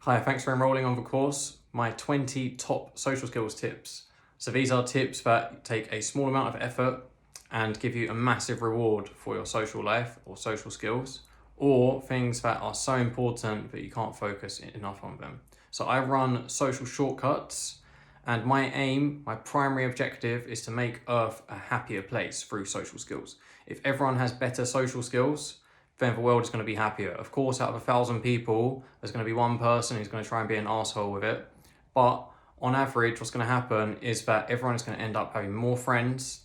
Hi, thanks for enrolling on the course, my 20 top social skills tips. So these are tips that take a small amount of effort and give you a massive reward for your social life or social skills, or things that are so important that you can't focus enough on them. So I run social shortcuts, and my aim, my primary objective, is to make Earth a happier place through social skills. If everyone has better social skills, then the world is going to be happier. Of course, out of 1,000 people, there's going to be one person who's going to try and be an asshole with it. But on average, what's going to happen is that everyone is going to end up having more friends,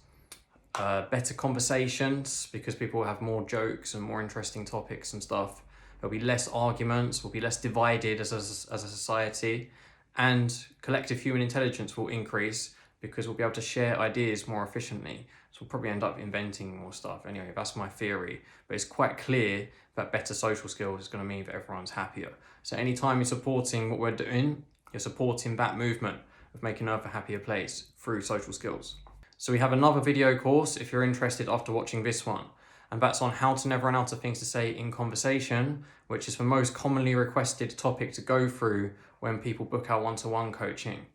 better conversations, because people will have more jokes and more interesting topics and stuff. There'll be less arguments, we'll be less divided as a society, and collective human intelligence will increase because we'll be able to share ideas more efficiently. So we'll probably end up inventing more stuff. Anyway, that's my theory. But it's quite clear that better social skills is going to mean that everyone's happier. So anytime you're supporting what we're doing, you're supporting that movement of making Earth a happier place through social skills. So we have another video course if you're interested after watching this one. And that's on how to never run out of things to say in conversation, which is the most commonly requested topic to go through when people book our one-to-one coaching.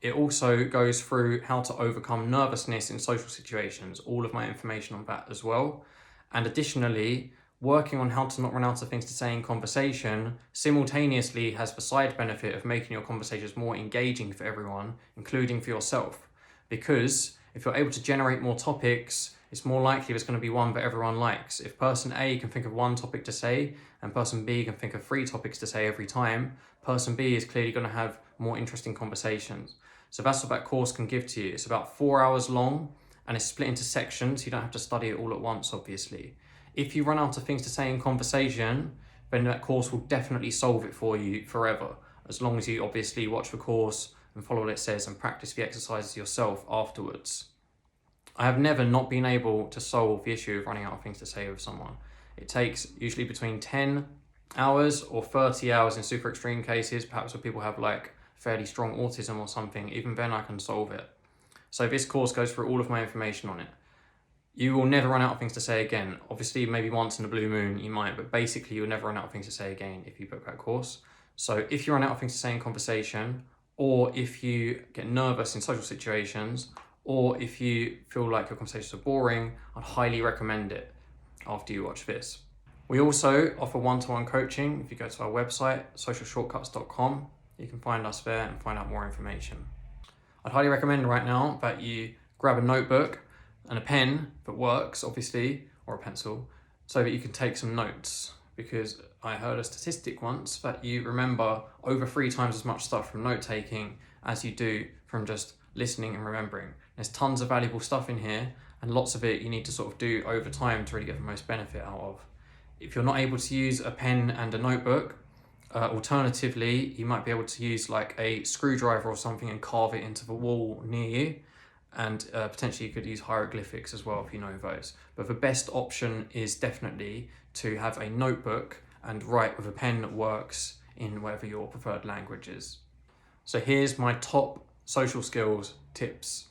It also goes through how to overcome nervousness in social situations, all of my information on that as well. And additionally, working on how to not run out of things to say in conversation simultaneously has the side benefit of making your conversations more engaging for everyone, including for yourself. Because if you're able to generate more topics, it's more likely there's going to be one that everyone likes. If person A can think of one topic to say and person B can think of 3 topics to say every time, person B is clearly going to have more interesting conversations. So that's what that course can give to you. It's about 4 hours long and it's split into sections. You don't have to study it all at once, obviously. If you run out of things to say in conversation, then that course will definitely solve it for you forever, as long as you obviously watch the course and follow what it says and practice the exercises yourself afterwards. I have never not been able to solve the issue of running out of things to say with someone. It takes usually between 10 hours or 30 hours in super extreme cases, perhaps where people have like fairly strong autism or something. Even then I can solve it. So this course goes through all of my information on it. You will never run out of things to say again. Obviously, maybe once in a blue moon you might, but basically you'll never run out of things to say again if you book that course. So if you run out of things to say in conversation, or if you get nervous in social situations, or if you feel like your conversations are boring, I'd highly recommend it after you watch this. We also offer one-to-one coaching. If you go to our website, socialshortcuts.com, you can find us there and find out more information. I'd highly recommend right now that you grab a notebook and a pen that works, obviously, or a pencil, so that you can take some notes. Because I heard a statistic once that you remember over 3 times as much stuff from note taking as you do from just listening and remembering. There's tons of valuable stuff in here, and lots of it you need to sort of do over time to really get the most benefit out of. If you're not able to use a pen and a notebook, alternatively, you might be able to use like a screwdriver or something and carve it into the wall near you. And potentially you could use hieroglyphics as well if you know those. But the best option is definitely to have a notebook and write with a pen that works in whatever your preferred language is. So here's my top social skills tips.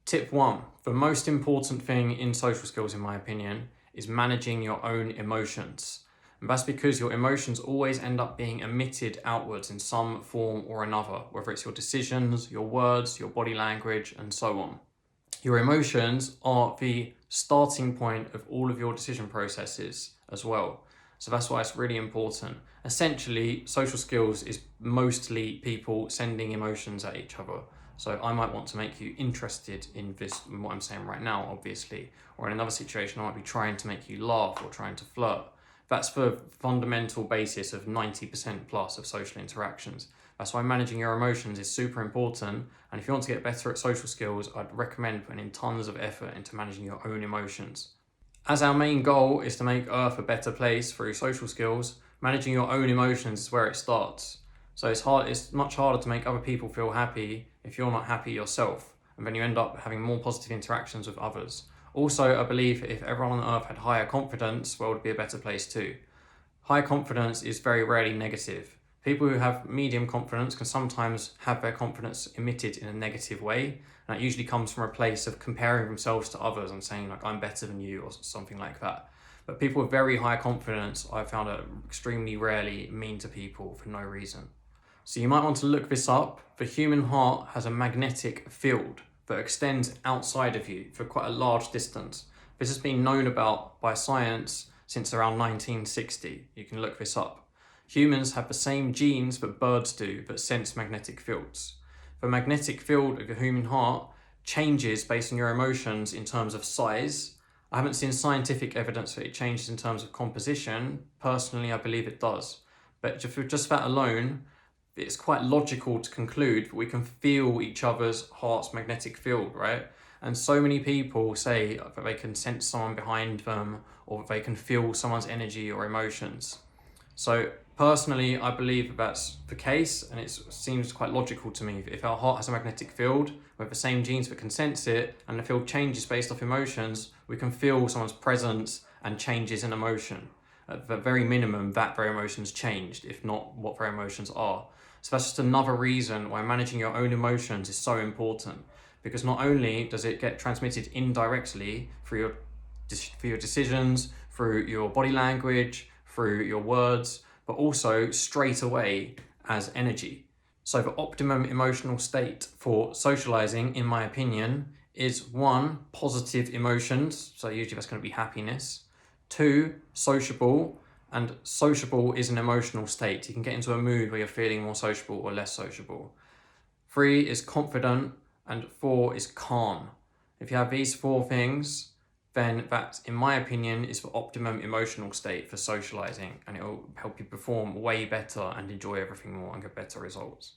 Tip 1, the most important thing in social skills, in my opinion, is managing your own emotions. And that's because your emotions always end up being emitted outwards in some form or another, whether it's your decisions, your words, your body language, and so on. Your emotions are the starting point of all of your decision processes as well. So that's why it's really important. Essentially, social skills is mostly people sending emotions at each other. So I might want to make you interested in this, in what I'm saying right now, obviously. Or in another situation, I might be trying to make you laugh or trying to flirt. That's the fundamental basis of 90% plus of social interactions. That's why managing your emotions is super important. And if you want to get better at social skills, I'd recommend putting in tons of effort into managing your own emotions. As our main goal is to make Earth a better place through social skills, managing your own emotions is where it starts. So it's much harder to make other people feel happy if you're not happy yourself, and then you end up having more positive interactions with others. Also, I believe if everyone on Earth had higher confidence, the world would be a better place too. High confidence is very rarely negative. People who have medium confidence can sometimes have their confidence emitted in a negative way, and that usually comes from a place of comparing themselves to others and saying like, I'm better than you or something like that. But people with very high confidence, I've found, are extremely rarely mean to people for no reason. So you might want to look this up. The human heart has a magnetic field that extends outside of you for quite a large distance. This has been known about by science since around 1960. You can look this up. Humans have the same genes that birds do that sense magnetic fields. The magnetic field of your human heart changes based on your emotions in terms of size. I haven't seen scientific evidence that it changes in terms of composition. Personally, I believe it does. But for just that alone, it's quite logical to conclude that we can feel each other's heart's magnetic field, right? And so many people say that they can sense someone behind them, or that they can feel someone's energy or emotions. So personally, I believe that that's the case, and it seems quite logical to me. If our heart has a magnetic field, we have the same genes that can sense it, and the field changes based off emotions, we can feel someone's presence and changes in emotion. At the very minimum, that their emotions changed, if not what their emotions are. So that's just another reason why managing your own emotions is so important, because not only does it get transmitted indirectly through your decisions, through your body language, through your words, but also straight away as energy. So the optimum emotional state for socializing, in my opinion, is 1, positive emotions. So usually that's going to be happiness. 2, sociable. And sociable is an emotional state. You can get into a mood where you're feeling more sociable or less sociable. 3 is confident, and 4 is calm. If you have these 4 things, then that, in my opinion, is the optimum emotional state for socializing, and it will help you perform way better and enjoy everything more and get better results.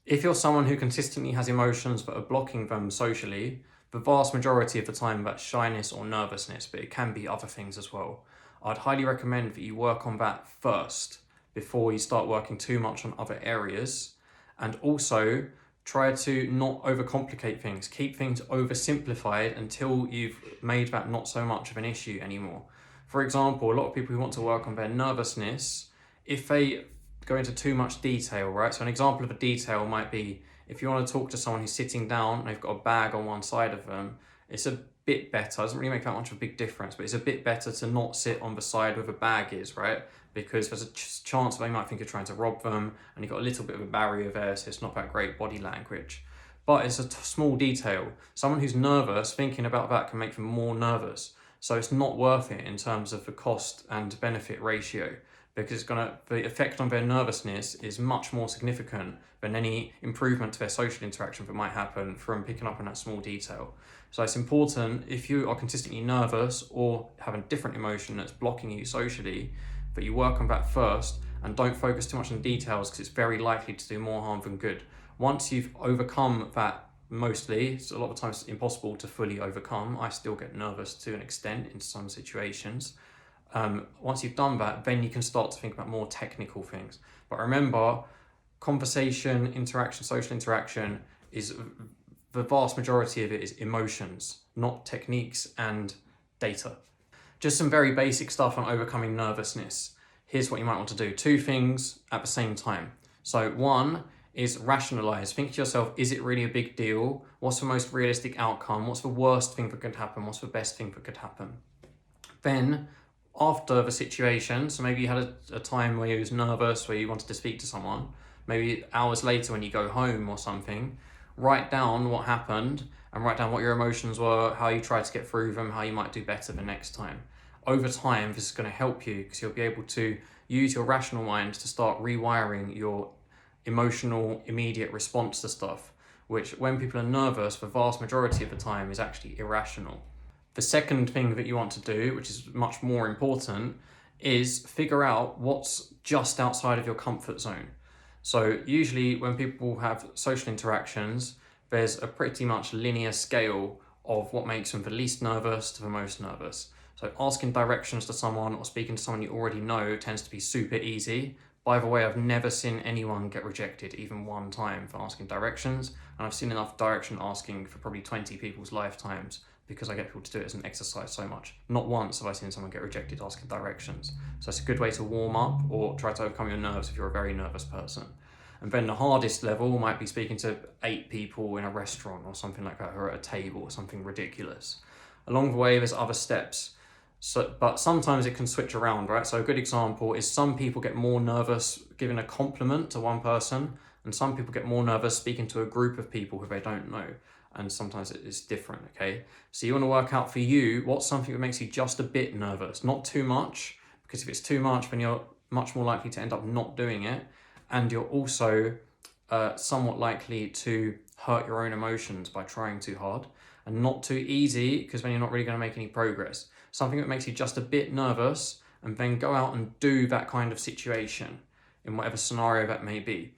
If you're someone who consistently has emotions that are blocking them socially, the vast majority of the time that's shyness or nervousness, but it can be other things as well. I'd highly recommend that you work on that first before you start working too much on other areas, and also try to not overcomplicate things. Keep things oversimplified until you've made that not so much of an issue anymore. For example, a lot of people who want to work on their nervousness, if they go into too much detail, right? So an example of a detail might be if you want to talk to someone who's sitting down and they've got a bag on one side of them, it's a bit better. It doesn't really make that much of a big difference, but it's a bit better to not sit on the side where the bag is, right? Because there's a chance they might think you're trying to rob them, and you've got a little bit of a barrier there, so it's not that great body language. But it's a small detail. Someone who's nervous, thinking about that can make them more nervous. So it's not worth it in terms of the cost and benefit ratio, because the effect on their nervousness is much more significant than any improvement to their social interaction that might happen from picking up on that small detail. So it's important, if you are consistently nervous or have a different emotion that's blocking you socially, that you work on that first and don't focus too much on details, because it's very likely to do more harm than good. Once you've overcome that, mostly, so a lot of times it's impossible to fully overcome. I still get nervous to an extent in some situations. Once you've done that, then you can start to think about more technical things. But remember, conversation, interaction, social interaction is the vast majority of it is emotions, not techniques and data. Just some very basic stuff on overcoming nervousness. Here's what you might want to do. 2 things at the same time. So 1 is rationalize. Think to yourself, is it really a big deal? What's the most realistic outcome? What's the worst thing that could happen? What's the best thing that could happen? Then, after the situation, so maybe you had a time where you was nervous, where you wanted to speak to someone, maybe hours later when you go home or something, write down what happened and write down what your emotions were, how you tried to get through them, how you might do better the next time. Over time, this is going to help you, because you'll be able to use your rational mind to start rewiring your emotional immediate response to stuff, which when people are nervous, the vast majority of the time is actually irrational. The second thing that you want to do, which is much more important, is figure out what's just outside of your comfort zone. So usually when people have social interactions, there's a pretty much linear scale of what makes them the least nervous to the most nervous. So asking directions to someone or speaking to someone you already know tends to be super easy. By the way, I've never seen anyone get rejected even one time for asking directions, and I've seen enough direction asking for probably 20 people's lifetimes, because I get people to do it as an exercise so much. Not once have I seen someone get rejected asking directions. So it's a good way to warm up or try to overcome your nerves if you're a very nervous person. And then the hardest level might be speaking to 8 people in a restaurant or something like that, or at a table or something ridiculous. Along the way, there's other steps. So, but sometimes it can switch around, right? So a good example is some people get more nervous giving a compliment to one person, and some people get more nervous speaking to a group of people who they don't know. And sometimes it is different, okay? So you want to work out for you what's something that makes you just a bit nervous, not too much, because if it's too much, then you're much more likely to end up not doing it. And you're also somewhat likely to hurt your own emotions by trying too hard, and not too easy, because then you're not really going to make any progress. Something that makes you just a bit nervous, and then go out and do that kind of situation in whatever scenario that may be,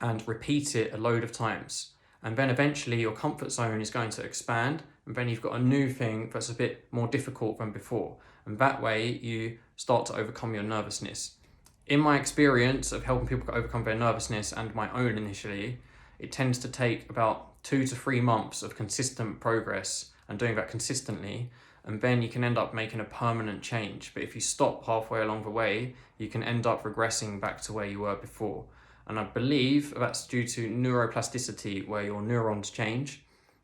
and repeat it a load of times. And then eventually your comfort zone is going to expand, and then you've got a new thing that's a bit more difficult than before. And that way you start to overcome your nervousness. In my experience of helping people overcome their nervousness, and my own initially, it tends to take about 2 to 3 months of consistent progress and doing that consistently, and then you can end up making a permanent change. But if you stop halfway along the way, you can end up regressing back to where you were before. And I believe that's due to neuroplasticity, where your neurons change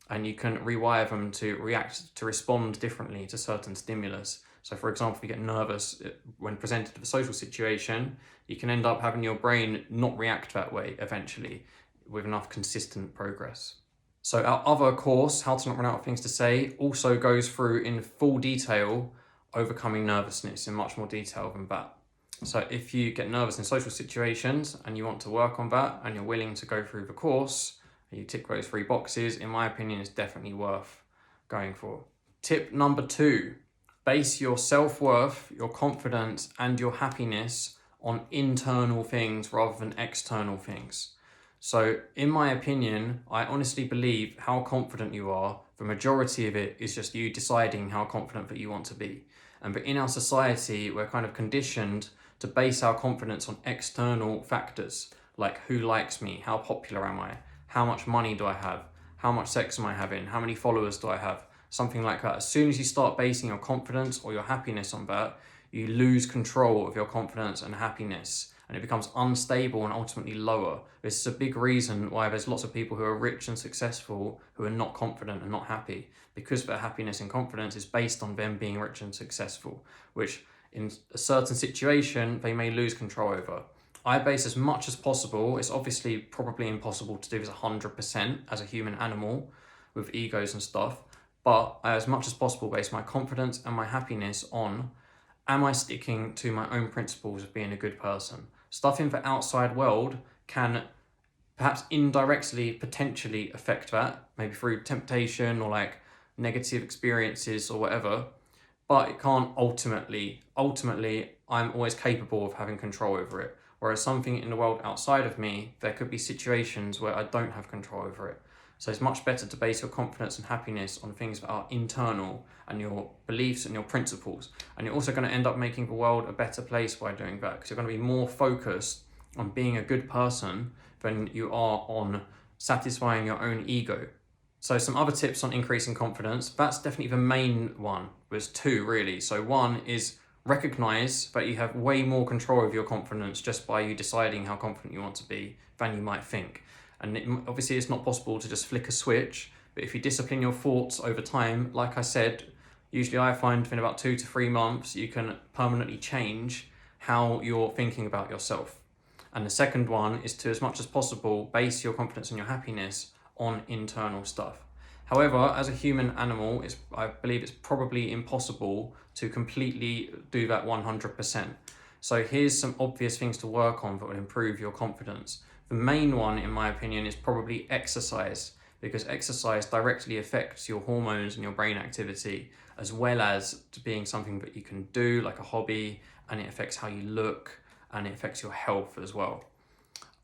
and you can rewire them to respond differently to certain stimulus. So for example, if you get nervous when presented with a social situation, you can end up having your brain not react that way eventually with enough consistent progress. So our other course, How to Not Run Out of Things to Say, also goes through in full detail overcoming nervousness in much more detail than that. So if you get nervous in social situations and you want to work on that and you're willing to go through the course and you tick those 3 boxes, in my opinion, it's definitely worth going for. Tip number 2, base your self-worth, your confidence and your happiness on internal things rather than external things. So in my opinion, I honestly believe how confident you are, the majority of it is just you deciding how confident that you want to be. But in our society, we're kind of conditioned to base our confidence on external factors, like who likes me, how popular am I, how much money do I have, how much sex am I having, how many followers do I have, something like that. As soon as you start basing your confidence or your happiness on that, you lose control of your confidence and happiness, and it becomes unstable and ultimately lower. This is a big reason why there's lots of people who are rich and successful who are not confident and not happy, because their happiness and confidence is based on them being rich and successful, which in a certain situation they may lose control over. I base as much as possible, it's obviously probably impossible to do this 100% as a human animal with egos and stuff, but I as much as possible base my confidence and my happiness on, am I sticking to my own principles of being a good person? Stuff in the outside world can perhaps indirectly potentially affect that, maybe through temptation or like negative experiences or whatever, but it can't ultimately, I'm always capable of having control over it. Whereas something in the world outside of me, there could be situations where I don't have control over it. So it's much better to base your confidence and happiness on things that are internal and your beliefs and your principles. And you're also going to end up making the world a better place by doing that, because you're going to be more focused on being a good person than you are on satisfying your own ego. So some other tips on increasing confidence, that's definitely the main one. There's 2 really. So one is recognize that you have way more control of your confidence just by you deciding how confident you want to be than you might think. And obviously it's not possible to just flick a switch, but if you discipline your thoughts over time, like I said, usually I find in about 2 to 3 months, you can permanently change how you're thinking about yourself. And the second one is to, as much as possible, base your confidence and your happiness on internal stuff. However, as a human animal, I believe it's probably impossible to completely do that 100%. So here's some obvious things to work on that will improve your confidence. The main one, in my opinion, is probably exercise, because exercise directly affects your hormones and your brain activity, as well as to being something that you can do like a hobby, and it affects how you look and it affects your health as well.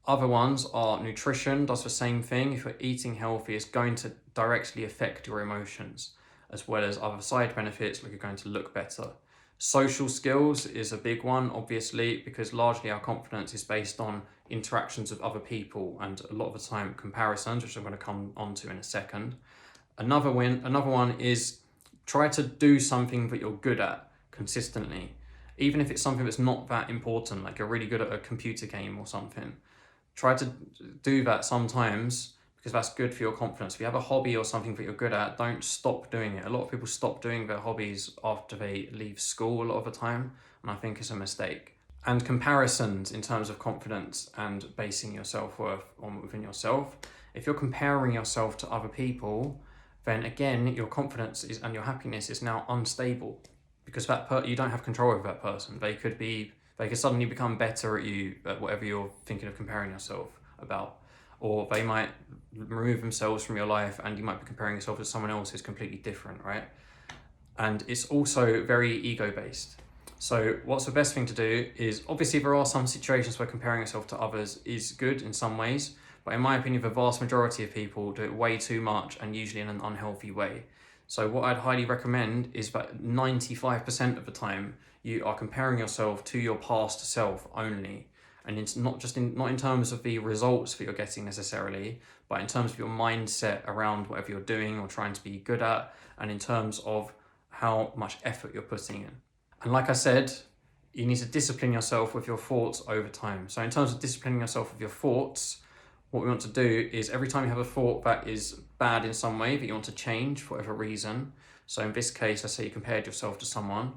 Other ones are nutrition, does the same thing. If you're eating healthy, it's going to directly affect your emotions, as well as other side benefits like you're going to look better. Social skills is a big one, obviously, because largely our confidence is based on interactions with other people and a lot of the time comparisons, which I'm going to come onto in a second. Another one is try to do something that you're good at consistently, even if it's something that's not that important, like you're really good at a computer game or something. Try to do that sometimes, because that's good for your confidence. If you have a hobby or something that you're good at, don't stop doing it. A lot of people stop doing their hobbies after they leave school a lot of the time, and I think it's a mistake. And comparisons in terms of confidence and basing your self-worth on within yourself. If you're comparing yourself to other people, then again, your confidence and your happiness is now unstable, because you don't have control over that person. They could suddenly become better at you at whatever you're thinking of comparing yourself about, or they might remove themselves from your life and you might be comparing yourself to someone else who's completely different, right? And it's also very ego-based. So what's the best thing to do is, obviously there are some situations where comparing yourself to others is good in some ways, but in my opinion, the vast majority of people do it way too much and usually in an unhealthy way. So what I'd highly recommend is that 95% of the time you are comparing yourself to your past self only. And it's not in terms of the results that you're getting necessarily, but in terms of your mindset around whatever you're doing or trying to be good at, and in terms of how much effort you're putting in. And like I said, you need to discipline yourself with your thoughts over time. So in terms of disciplining yourself with your thoughts, what we want to do is every time you have a thought that is bad in some way that you want to change for whatever reason. So in this case, let's say you compared yourself to someone,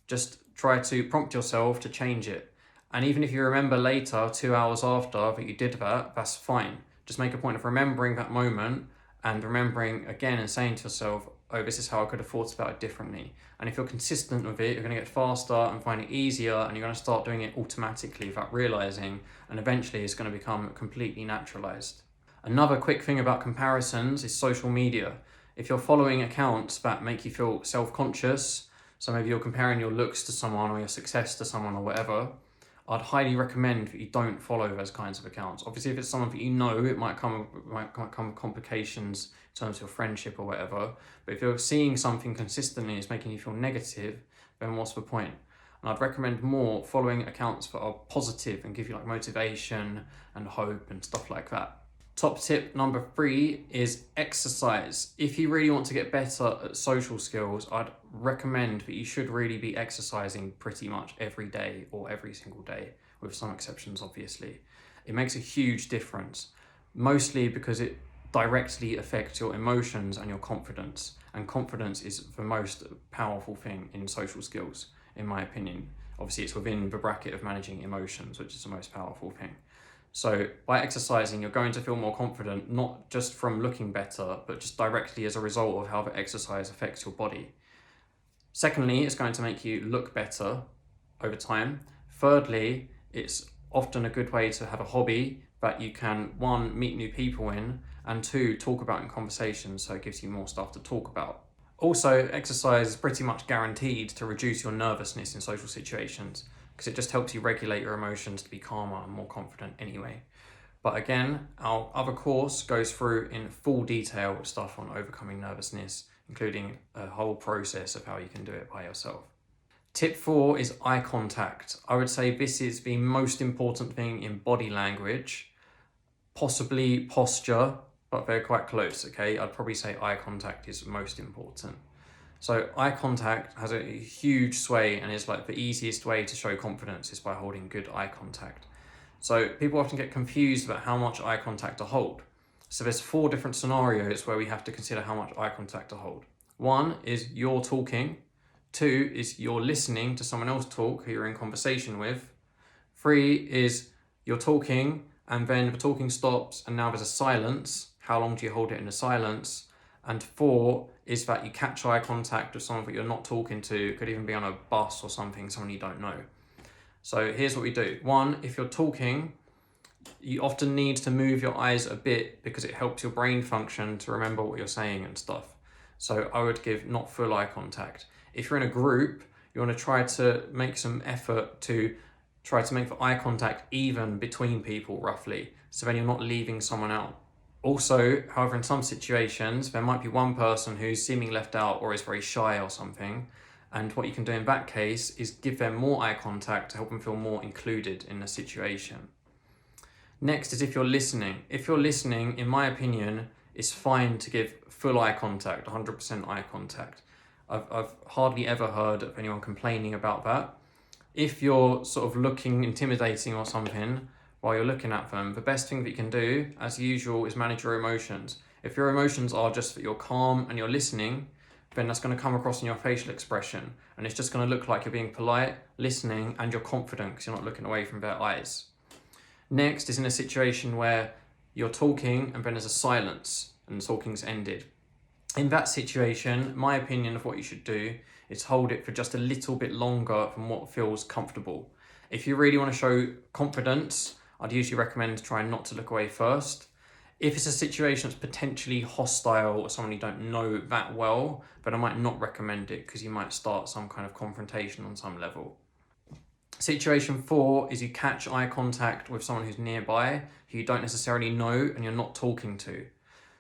just try to prompt yourself to change it. And even if you remember later, 2 hours after that you did that, that's fine. Just make a point of remembering that moment and remembering again and saying to yourself, oh, this is how I could have thought about it differently. And if you're consistent with it, you're going to get faster and find it easier, and you're going to start doing it automatically without realizing, and eventually it's going to become completely naturalized. Another quick thing about comparisons is social media. If you're following accounts that make you feel self-conscious, so maybe you're comparing your looks to someone or your success to someone or whatever, I'd highly recommend that you don't follow those kinds of accounts. Obviously, if it's someone that you know, it might come with complications in terms of your friendship or whatever. But if you're seeing something consistently and it's making you feel negative, then what's the point? And I'd recommend more following accounts that are positive and give you like motivation and hope and stuff like that. Top tip number 3 is exercise. If you really want to get better at social skills, I'd recommend that you should really be exercising pretty much every day or every single day, with some exceptions, obviously. It makes a huge difference, mostly because it directly affects your emotions and your confidence. And confidence is the most powerful thing in social skills, in my opinion. Obviously, it's within the bracket of managing emotions, which is the most powerful thing. So by exercising, you're going to feel more confident, not just from looking better, but just directly as a result of how the exercise affects your body. Secondly, it's going to make you look better over time. Thirdly, it's often a good way to have a hobby that you can, 1, meet new people in, and 2, talk about in conversations, so it gives you more stuff to talk about. Also, exercise is pretty much guaranteed to reduce your nervousness in social situations, because it just helps you regulate your emotions to be calmer and more confident anyway. But again, our other course goes through in full detail stuff on overcoming nervousness, including a whole process of how you can do it by yourself. Tip 4 is eye contact. I would say this is the most important thing in body language, possibly posture, but they're quite close, okay? I'd probably say eye contact is most important. So eye contact has a huge sway and is like the easiest way to show confidence is by holding good eye contact. So people often get confused about how much eye contact to hold. So there's 4 different scenarios where we have to consider how much eye contact to hold. 1 is you're talking. 2 is you're listening to someone else talk who you're in conversation with. 3 is you're talking and then the talking stops and now there's a silence. How long do you hold it in the silence? And 4 is that you catch eye contact with someone that you're not talking to. It could even be on a bus or something, someone you don't know. So here's what we do. 1, if you're talking, you often need to move your eyes a bit because it helps your brain function to remember what you're saying and stuff. So I would give not full eye contact. If you're in a group, you want to try to make some effort to try to make the eye contact even between people roughly. So then you're not leaving someone out. Also, however, in some situations, there might be one person who's seeming left out or is very shy or something. And what you can do in that case is give them more eye contact to help them feel more included in the situation. Next is if you're listening. If you're listening, in my opinion, it's fine to give full eye contact, 100% eye contact. I've hardly ever heard of anyone complaining about that. If you're sort of looking intimidating or something, while you're looking at them, the best thing that you can do, as usual, is manage your emotions. If your emotions are just that you're calm and you're listening, then that's going to come across in your facial expression. And it's just going to look like you're being polite, listening, and you're confident because you're not looking away from their eyes. Next is in a situation where you're talking and then there's a silence and the talking's ended. In that situation, my opinion of what you should do is hold it for just a little bit longer than what feels comfortable. If you really want to show confidence, I'd usually recommend trying not to look away first. If it's a situation that's potentially hostile or someone you don't know that well, then I might not recommend it because you might start some kind of confrontation on some level. Situation 4 is you catch eye contact with someone who's nearby, who you don't necessarily know and you're not talking to.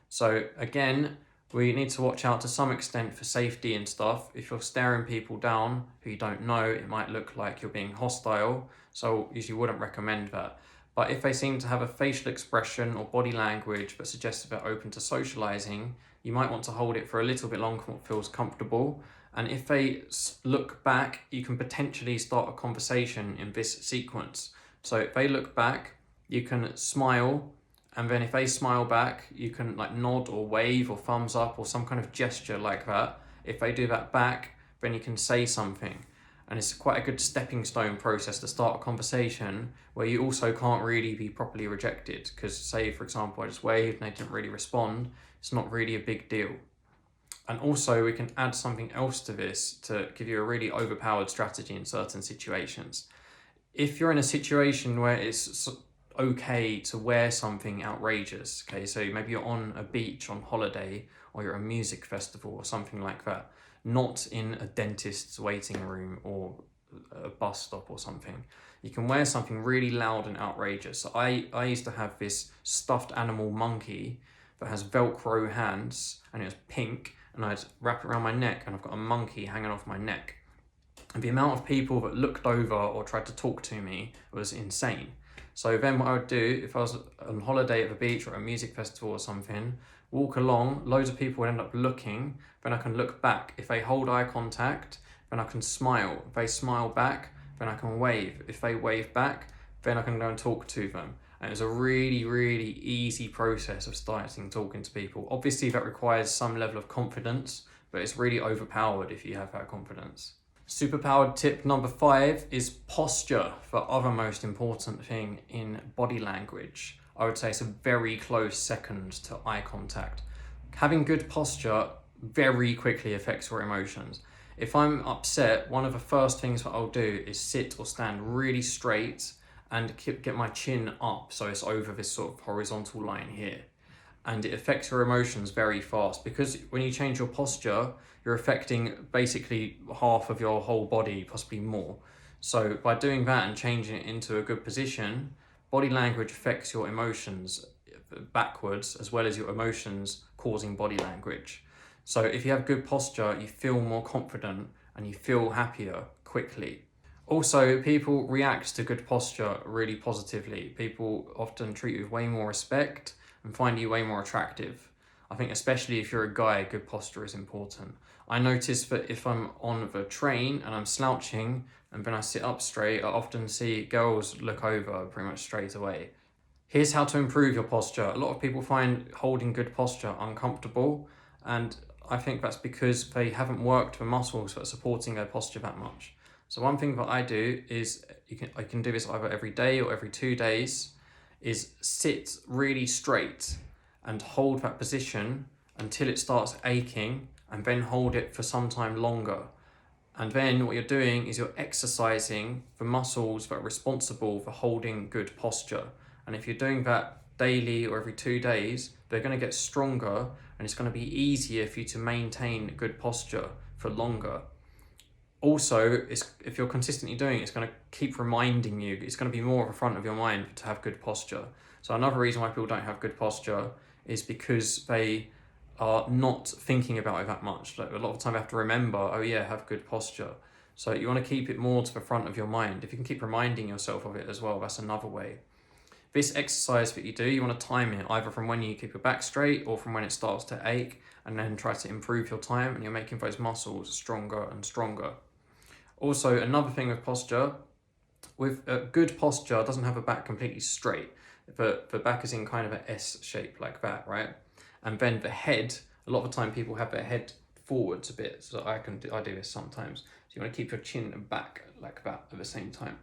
So again, we need to watch out to some extent for safety and stuff. If you're staring people down who you don't know, it might look like you're being hostile. So usually wouldn't recommend that. But if they seem to have a facial expression or body language that suggests that they're open to socializing, you might want to hold it for a little bit longer than what feels comfortable. And if they look back, you can potentially start a conversation in this sequence. So if they look back, you can smile. And then if they smile back, you can like nod or wave or thumbs up or some kind of gesture like that. If they do that back, then you can say something. And it's quite a good stepping stone process to start a conversation where you also can't really be properly rejected. Because say, for example, I just waved and they didn't really respond. It's not really a big deal. And also we can add something else to this to give you a really overpowered strategy in certain situations. If you're in a situation where it's okay to wear something outrageous, okay, so maybe you're on a beach on holiday or you're at a music festival or something like that, not in a dentist's waiting room or a bus stop or something. You can wear something really loud and outrageous. So I used to have this stuffed animal monkey that has Velcro hands and it was pink, and I'd wrap it around my neck and I've got a monkey hanging off my neck. And the amount of people that looked over or tried to talk to me was insane. So then what I would do, if I was on holiday at the beach or a music festival or something, walk along, loads of people would end up looking, then I can look back. If they hold eye contact, then I can smile. If they smile back, then I can wave. If they wave back, then I can go and talk to them. And it's a really, really easy process of starting talking to people. Obviously that requires some level of confidence, but it's really overpowered if you have that confidence. Superpowered tip number 5 is posture, the other most important thing in body language. I would say it's a very close second to eye contact. Having good posture very quickly affects your emotions. If I'm upset, one of the first things that I'll do is sit or stand really straight and get my chin up so it's over this sort of horizontal line here. And it affects your emotions very fast because when you change your posture, you're affecting basically half of your whole body, possibly more. So by doing that and changing it into a good position, body language affects your emotions backwards as well as your emotions causing body language. So if you have good posture, you feel more confident and you feel happier quickly. Also, people react to good posture really positively. People often treat you with way more respect and find you way more attractive. I think especially if you're a guy, good posture is important. I notice that if I'm on the train and I'm slouching and then I sit up straight, I often see girls look over pretty much straight away. Here's how to improve your posture. A lot of people find holding good posture uncomfortable, and I think that's because they haven't worked the muscles that are supporting their posture that much. So one thing that I do is, I can do this either every day or every 2 days, is sit really straight and hold that position until it starts aching, and then hold it for some time longer. And then what you're doing is you're exercising the muscles that are responsible for holding good posture. And if you're doing that daily or every 2 days, they're going to get stronger and it's going to be easier for you to maintain good posture for longer. Also, if you're consistently doing it, it's going to keep reminding you, it's going to be more at the front of your mind to have good posture. So another reason why people don't have good posture is because they are not thinking about it that much. Like a lot of the time they have to remember, oh yeah, have good posture. So you want to keep it more to the front of your mind. If you can keep reminding yourself of it as well, that's another way. This exercise that you do, you want to time it either from when you keep your back straight or from when it starts to ache, and then try to improve your time and you're making those muscles stronger and stronger. Also, another thing with posture With a good posture, doesn't have a back completely straight. The back is in kind of an S shape like that, right? And then the head, a lot of the time people have their head forwards a bit, so I do this sometimes. So you want to keep your chin and back like that at the same time.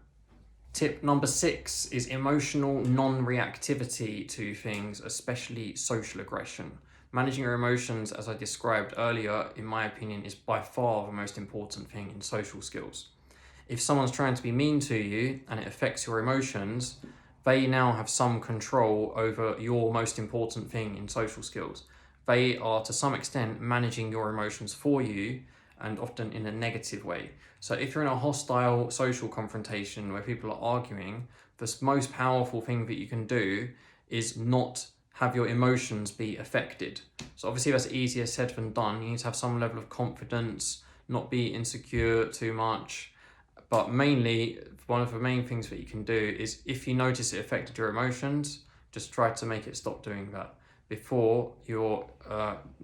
Tip number 6 is emotional non-reactivity to things, especially social aggression. Managing your emotions, as I described earlier, in my opinion, is by far the most important thing in social skills. If someone's trying to be mean to you and it affects your emotions, they now have some control over your most important thing in social skills. They are, to some extent, managing your emotions for you, and often in a negative way. So if you're in a hostile social confrontation where people are arguing, the most powerful thing that you can do is not have your emotions be affected. So obviously that's easier said than done. You need to have some level of confidence, not be insecure too much. But mainly, one of the main things that you can do is, if you notice it affected your emotions, just try to make it stop doing that before your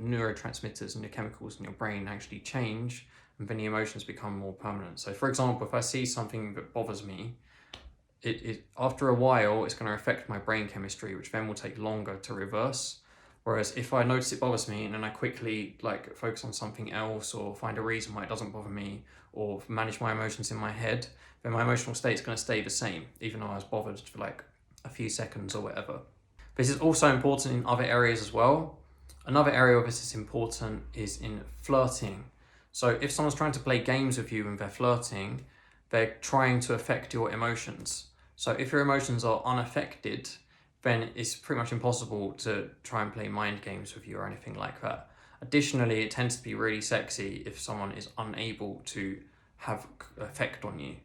neurotransmitters and your chemicals in your brain actually change, and then the emotions become more permanent. So for example, if I see something that bothers me, it after a while it's going to affect my brain chemistry, which then will take longer to reverse. Whereas if I notice it bothers me and then I quickly focus on something else or find a reason why it doesn't bother me or manage my emotions in my head, then my emotional state is going to stay the same, even though I was bothered for like a few seconds or whatever. This is also important in other areas as well. Another area where this is important is in flirting. So if someone's trying to play games with you and they're flirting, they're trying to affect your emotions. So if your emotions are unaffected, then it's pretty much impossible to try and play mind games with you or anything like that. Additionally, it tends to be really sexy if someone is unable to have effect on you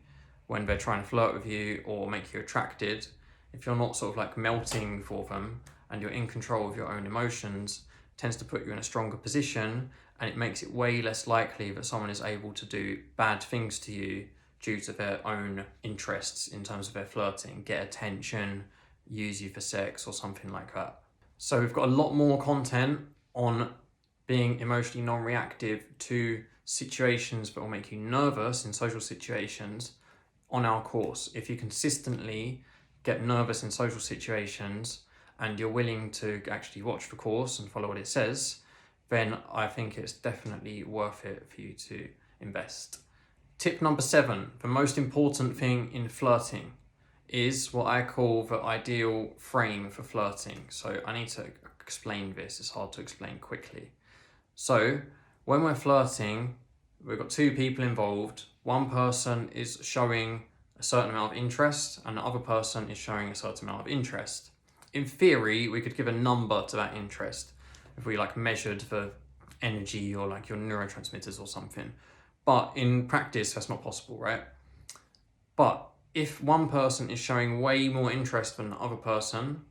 when they're trying to flirt with you or make you attracted. If you're not sort of like melting for them and you're in control of your own emotions, it tends to put you in a stronger position, and it makes it way less likely that someone is able to do bad things to you due to their own interests in terms of their flirting, get attention, use you for sex or something like that. So we've got a lot more content on being emotionally non-reactive to situations that will make you nervous in social situations on our course. If you consistently get nervous in social situations and you're willing to actually watch the course and follow what it says, then I think it's definitely worth it for you to invest. Tip number 7, the most important thing in flirting is what I call the ideal frame for flirting. So I need to explain this, it's hard to explain quickly. So when we're flirting, we've got two people involved. One person is showing a certain amount of interest and the other person is showing a certain amount of interest. In theory, we could give a number to that interest if we measured the energy or your neurotransmitters or something. But in practice, that's not possible, right? But if one person is showing way more interest than the other person,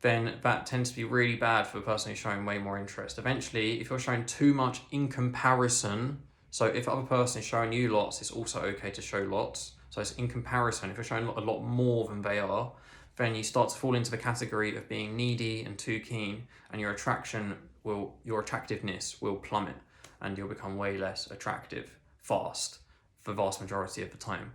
then that tends to be really bad for the person who's showing way more interest. Eventually, if you're showing too much in comparison, so if the other person is showing you lots, it's also okay to show lots. So it's in comparison. If you're showing a lot more than they are, then you start to fall into the category of being needy and too keen, and your attractiveness will plummet, and you'll become way less attractive fast the vast majority of the time.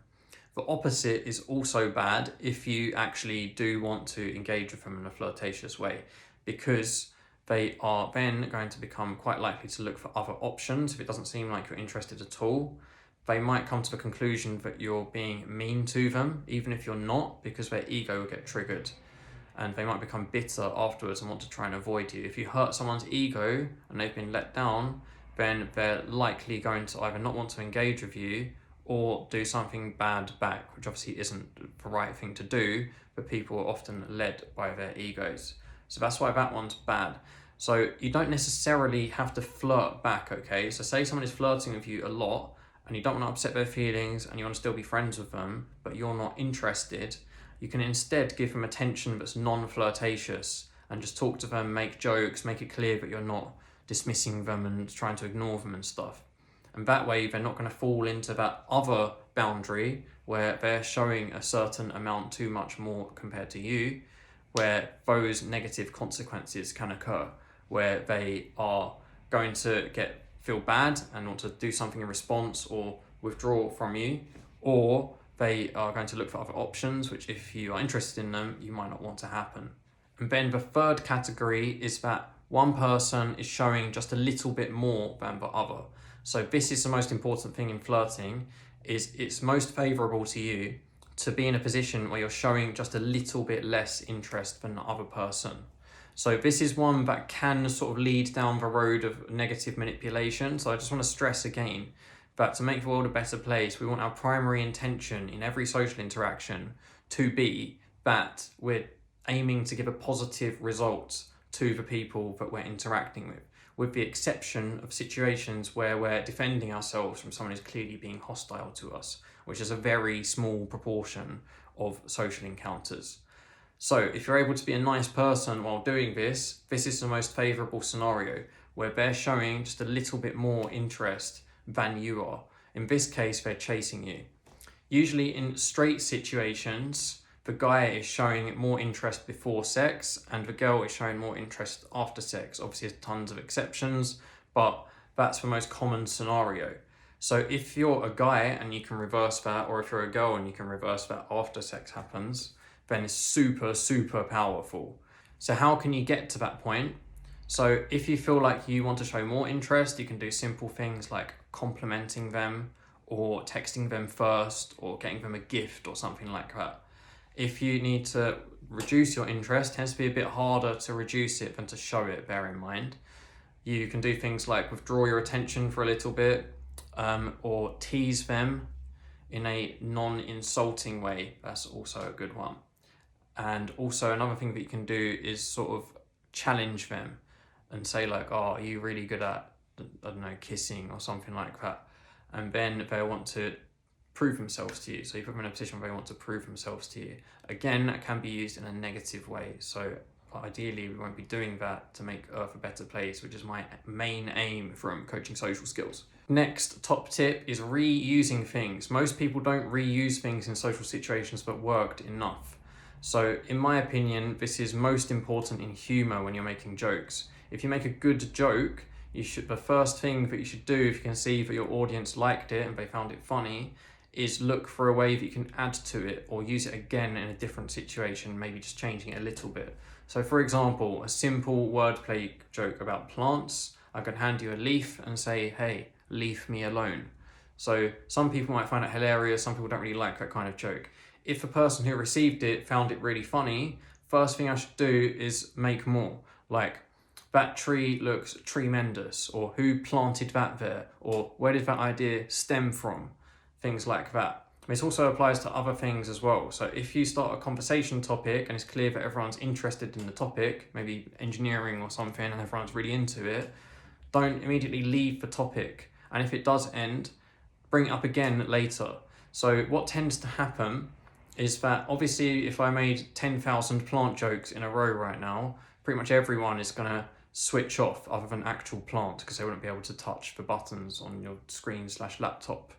The opposite is also bad if you actually do want to engage with them in a flirtatious way, because they are then going to become quite likely to look for other options. If it doesn't seem like you're interested at all, they might come to the conclusion that you're being mean to them, even if you're not, because their ego will get triggered and they might become bitter afterwards and want to try and avoid you. If you hurt someone's ego and they've been let down, then they're likely going to either not want to engage with you or do something bad back, which obviously isn't the right thing to do, but people are often led by their egos. So that's why that one's bad. So you don't necessarily have to flirt back, okay? So say someone is flirting with you a lot and you don't want to upset their feelings and you want to still be friends with them, but you're not interested, you can instead give them attention that's non-flirtatious and just talk to them, make jokes, make it clear that you're not dismissing them and trying to ignore them and stuff. And that way they're not going to fall into that other boundary where they're showing a certain amount too much more compared to you, where those negative consequences can occur, where they are going to feel bad and want to do something in response or withdraw from you, or They are going to look for other options, which if you are interested in them, you might not want to happen. And then the third category is that one person is showing just a little bit more than the other. So this is the most important thing in flirting, is it's most favorable to you to be in a position where you're showing just a little bit less interest than the other person. So this is one that can sort of lead down the road of negative manipulation. So I just want to stress again that to make the world a better place, we want our primary intention in every social interaction to be that we're aiming to give a positive result to the people that we're interacting with the exception of situations where we're defending ourselves from someone who's clearly being hostile to us, which is a very small proportion of social encounters. So if you're able to be a nice person while doing this, this is the most favourable scenario where they're showing just a little bit more interest than you are. In this case, they're chasing you. Usually in straight situations, the guy is showing more interest before sex and the girl is showing more interest after sex. Obviously, there's tons of exceptions, but that's the most common scenario. So if you're a guy and you can reverse that, or if you're a girl and you can reverse that after sex happens, then it's super, super powerful. So how can you get to that point? So if you feel like you want to show more interest, you can do simple things like complimenting them or texting them first or getting them a gift or something like that. If you need to reduce your interest, it tends to be a bit harder to reduce it than to show it, bear in mind. You can do things like withdraw your attention for a little bit, or tease them in a non-insulting way. That's also a good one. And also another thing that you can do is sort of challenge them and say like, oh, are you really good at, I don't know, kissing or something like that? And then they want to prove themselves to you. So you put them in a position where they want to prove themselves to you. Again, that can be used in a negative way. So ideally, we won't be doing that to make Earth a better place, which is my main aim from coaching social skills. Next top tip is reusing things. Most people don't reuse things in social situations that worked enough. So in my opinion, this is most important in humor when you're making jokes. If you make a good joke, the first thing that you should do, if you can see that your audience liked it and they found it funny, is look for a way that you can add to it or use it again in a different situation, maybe just changing it a little bit. So for example, a simple wordplay joke about plants, I can hand you a leaf and say, hey, leave me alone. So some people might find it hilarious, some people don't really like that kind of joke. If the person who received it found it really funny, first thing I should do is make more. Like, that tree looks tremendous, or who planted that there, or where did that idea stem from? Things like that. This also applies to other things as well. So if you start a conversation topic and it's clear that everyone's interested in the topic, maybe engineering or something, and everyone's really into it, don't immediately leave the topic. And if it does end, bring it up again later. So what tends to happen is that obviously if I made 10,000 plant jokes in a row right now, pretty much everyone is going to switch off other than actual plant because they wouldn't be able to touch the buttons on your screen/laptop.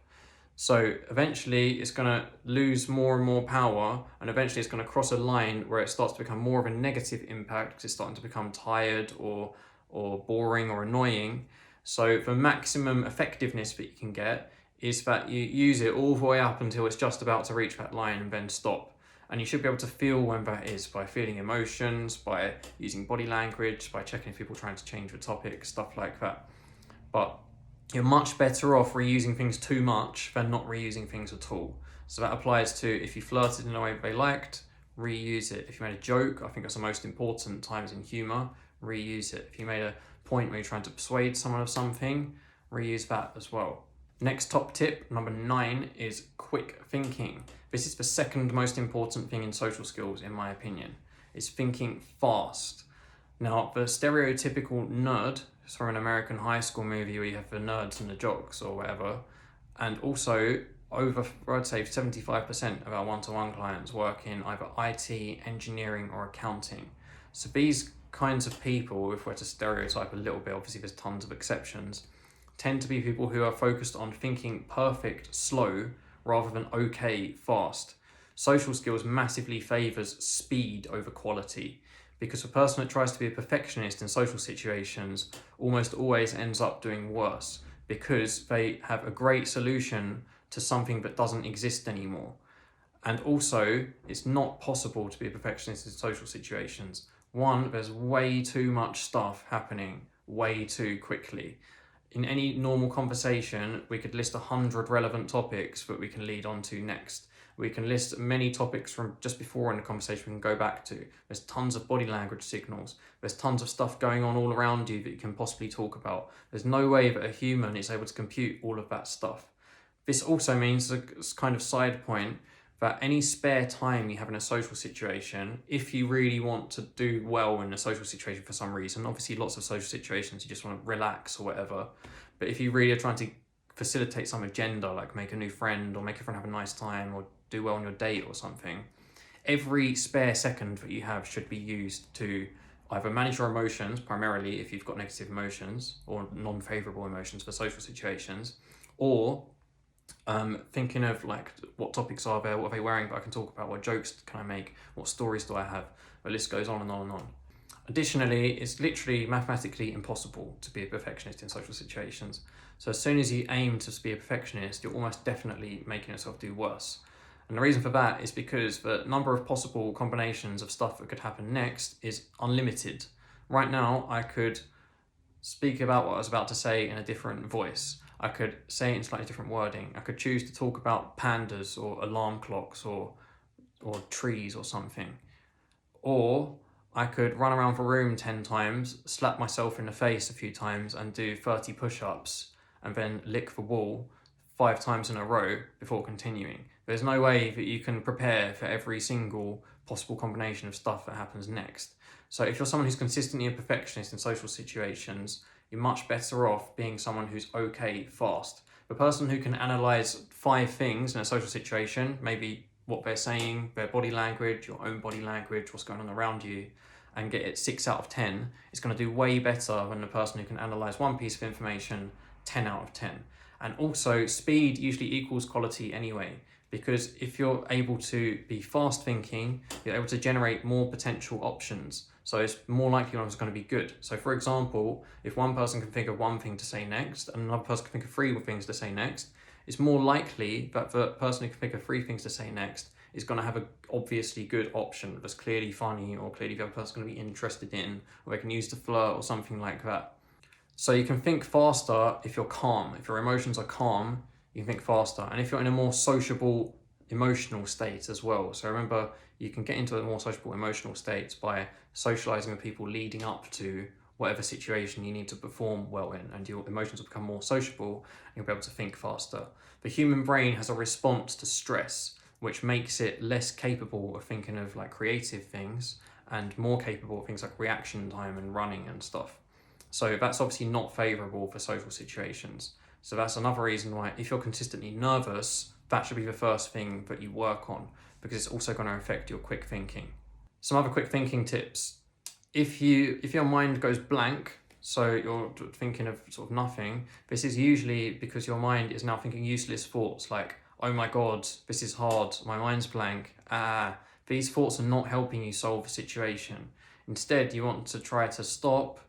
So eventually it's going to lose more and more power, and eventually it's going to cross a line where it starts to become more of a negative impact because it's starting to become tired or boring or annoying. So the maximum effectiveness that you can get is that you use it all the way up until it's just about to reach that line and then stop. And you should be able to feel when that is by feeling emotions, by using body language, by checking if people are trying to change the topic, stuff like that. But you're much better off reusing things too much than not reusing things at all. So that applies to if you flirted in a way that they liked, reuse it. If you made a joke, I think that's the most important times in humor, reuse it. If you made a point where you're trying to persuade someone of something, reuse that as well. Next top tip, number 9, is quick thinking. This is the second most important thing in social skills, in my opinion, is thinking fast. Now, the stereotypical nerd is from an American high school movie where you have the nerds and the jocks or whatever, and also I'd say 75% of our one-to-one clients work in either IT, engineering, or accounting. So these kinds of people, if we're to stereotype a little bit, obviously there's tons of exceptions, tend to be people who are focused on thinking perfect slow rather than okay fast. Social skills massively favours speed over quality, because a person that tries to be a perfectionist in social situations almost always ends up doing worse because they have a great solution to something that doesn't exist anymore. And also, it's not possible to be a perfectionist in social situations. One, there's way too much stuff happening way too quickly. In any normal conversation, we could list 100 relevant topics that we can lead on to next. We can list many topics from just before in the conversation we can go back to. There's tons of body language signals. There's tons of stuff going on all around you that you can possibly talk about. There's no way that a human is able to compute all of that stuff. This also means, a kind of side point, that any spare time you have in a social situation, if you really want to do well in a social situation for some reason, obviously lots of social situations you just want to relax or whatever, but if you really are trying to facilitate some agenda, like make a new friend or make your friend have a nice time or do well on your date or something, every spare second that you have should be used to either manage your emotions, primarily if you've got negative emotions or non-favorable emotions for social situations, or thinking of like what topics are there, what are they wearing that I can talk about, what jokes can I make, what stories do I have. The list goes on and on and on. Additionally, it's literally mathematically impossible to be a perfectionist in social situations. So as soon as you aim to be a perfectionist, you're almost definitely making yourself do worse. And the reason for that is because the number of possible combinations of stuff that could happen next is unlimited. Right now, I could speak about what I was about to say in a different voice. I could say it in slightly different wording. I could choose to talk about pandas or alarm clocks or trees or something. Or I could run around the room 10 times, slap myself in the face a few times and do 30 push-ups and then lick the wall 5 times in a row before continuing. There's no way that you can prepare for every single possible combination of stuff that happens next. So if you're someone who's consistently a perfectionist in social situations, you're much better off being someone who's okay fast. The person who can analyze 5 things in a social situation, maybe what they're saying, their body language, your own body language, what's going on around you, and get it 6 out of 10, is going to do way better than the person who can analyze 1 piece of information 10 out of 10. And also, speed usually equals quality anyway, because if you're able to be fast thinking, you're able to generate more potential options. So it's more likely one is going to be good. So for example, if one person can think of 1 thing to say next and another person can think of 3 things to say next, it's more likely that the person who can think of 3 things to say next is going to have an obviously good option that's clearly funny or clearly the other person's going to be interested in, or they can use to flirt or something like that. So you can think faster if you're calm. If your emotions are calm, you can think faster. And if you're in a more sociable emotional state as well. So remember, you can get into a more sociable emotional state by socializing with people leading up to whatever situation you need to perform well in, and your emotions will become more sociable and you'll be able to think faster. The human brain has a response to stress, which makes it less capable of thinking of like creative things and more capable of things like reaction time and running and stuff. So that's obviously not favorable for social situations. So that's another reason why if you're consistently nervous, that should be the first thing that you work on, because it's also going to affect your quick thinking. Some other quick thinking tips. If your mind goes blank, so you're thinking of sort of nothing, this is usually because your mind is now thinking useless thoughts like, oh my God, this is hard, my mind's blank. These thoughts are not helping you solve the situation. Instead, you want to try to stop,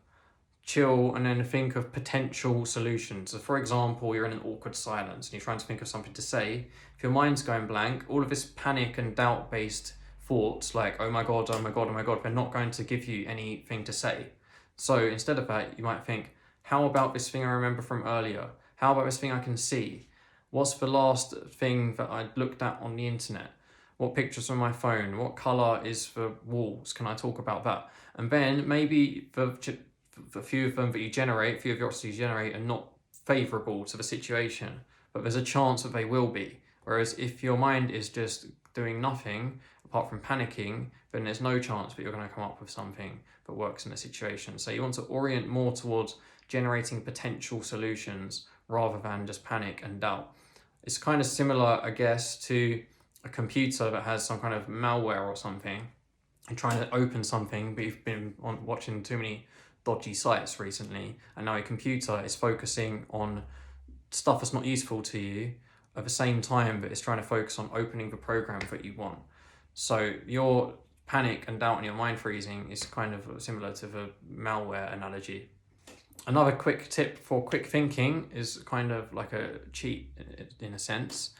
chill, and then think of potential solutions. So for example, you're in an awkward silence and you're trying to think of something to say. If your mind's going blank, all of this panic and doubt-based thoughts like, oh my God, oh my God, oh my God, they're not going to give you anything to say. So instead of that, you might think, how about this thing I remember from earlier? How about this thing I can see? What's the last thing that I looked at on the internet? What pictures on my phone? What color is the walls? Can I talk about that? And then maybe the few of them that you generate, few of your options you generate are not favorable to the situation, but there's a chance that they will be. Whereas if your mind is just doing nothing apart from panicking, then there's no chance that you're going to come up with something that works in the situation. So you want to orient more towards generating potential solutions rather than just panic and doubt. It's kind of similar, I guess, to a computer that has some kind of malware or something and trying to open something, but you've been watching too many dodgy sites recently, and now your computer is focusing on stuff that's not useful to you at the same time that it's trying to focus on opening the program that you want. So your panic and doubt and your mind freezing is kind of similar to the malware analogy. Another quick tip for quick thinking is kind of like a cheat in a sense.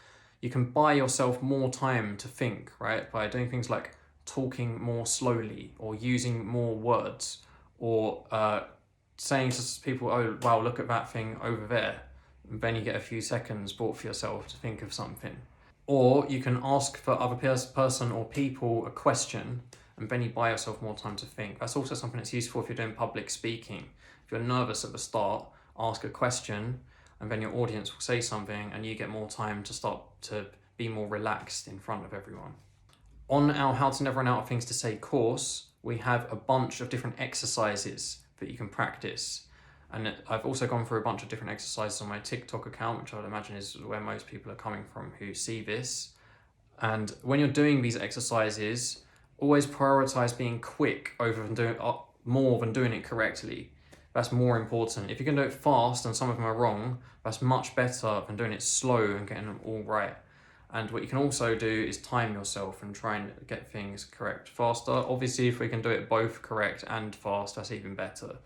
You can buy yourself more time to think, right? By doing things like talking more slowly or using more words or saying to people, oh, wow, look at that thing over there. And then you get a few seconds bought for yourself to think of something. Or you can ask for other person or people a question and then you buy yourself more time to think. That's also something that's useful if you're doing public speaking. If you're nervous at the start, ask a question and then your audience will say something and you get more time to start to be more relaxed in front of everyone. On our How to Never Run Out of Things to Say course, we have a bunch of different exercises that you can practice. And I've also gone through a bunch of different exercises on my TikTok account, which I would imagine is where most people are coming from who see this. And when you're doing these exercises, always prioritize being quick over than doing more than doing it correctly. That's more important. If you can do it fast and some of them are wrong, that's much better than doing it slow and getting them all right. And what you can also do is time yourself and try and get things correct faster. Obviously, if we can do it both correct and fast, that's even better.